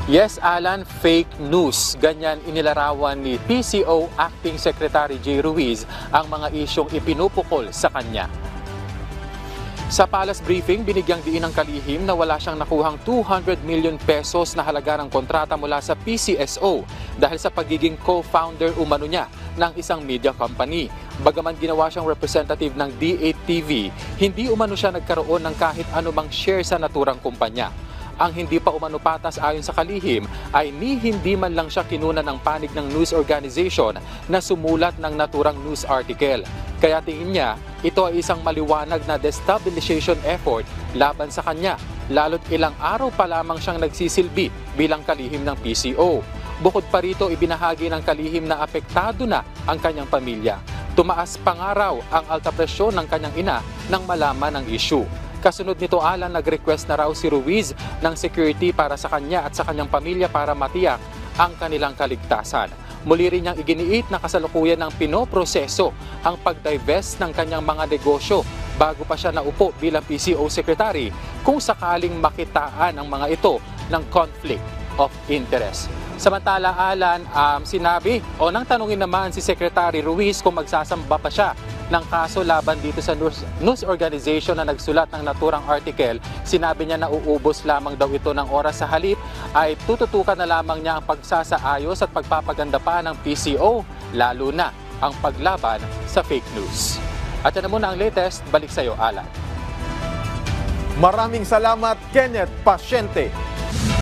Yes, Alan, fake news. Ganyan inilarawan ni PCO Acting Secretary J. Ruiz ang mga isyong ipinupukol sa kanya. Sa Palace briefing, binigyang diin ng kalihim na wala siyang nakuhang 200 million pesos na halaga ng kontrata mula sa PCSO dahil sa pagiging co-founder umano niya ng isang media company. Bagaman ginawa siyang representative ng D8TV, hindi umano siya nagkaroon ng kahit anumang share sa naturang kumpanya. Ang hindi pa umano patas ayon sa kalihim ay hindi man lang siya kinuna ng panig ng news organization na sumulat ng naturang news article. Kaya tingin niya, ito ay isang maliwanag na destabilization effort laban sa kanya, lalo't ilang araw pa lamang siyang nagsisilbi bilang kalihim ng PCO. Bukod pa rito, ibinahagi ng kalihim na apektado na ang kanyang pamilya. Tumaas pangaraw ang alta presyon ng kanyang ina nang malaman ang issue. Kasunod nito, Alan, nag-request na raw si Ruiz ng security para sa kanya at sa kanyang pamilya para matiyak ang kanilang kaligtasan. Muli rin niyang iginiit na kasalukuyan ng pinoproseso ang pag-divest ng kanyang mga negosyo bago pa siya naupo bilang PCO Secretary kung sakaling makitaan ang mga ito ng conflict of interest. Samantala, Alan, sinabi o nang tanungin naman si Secretary Ruiz kung magsasamba pa siya ng kaso laban dito sa news organization na nagsulat ng naturang article, sinabi niya na uubos lamang daw ito ng oras. Sa halip ay tututukan na lamang niya ang pagsasaayos at pagpapaganda pa ng PCO, lalo na ang paglaban sa fake news. At yan na muna ang latest. Balik sa iyo, Alan. Maraming salamat, Kenneth Pasyente.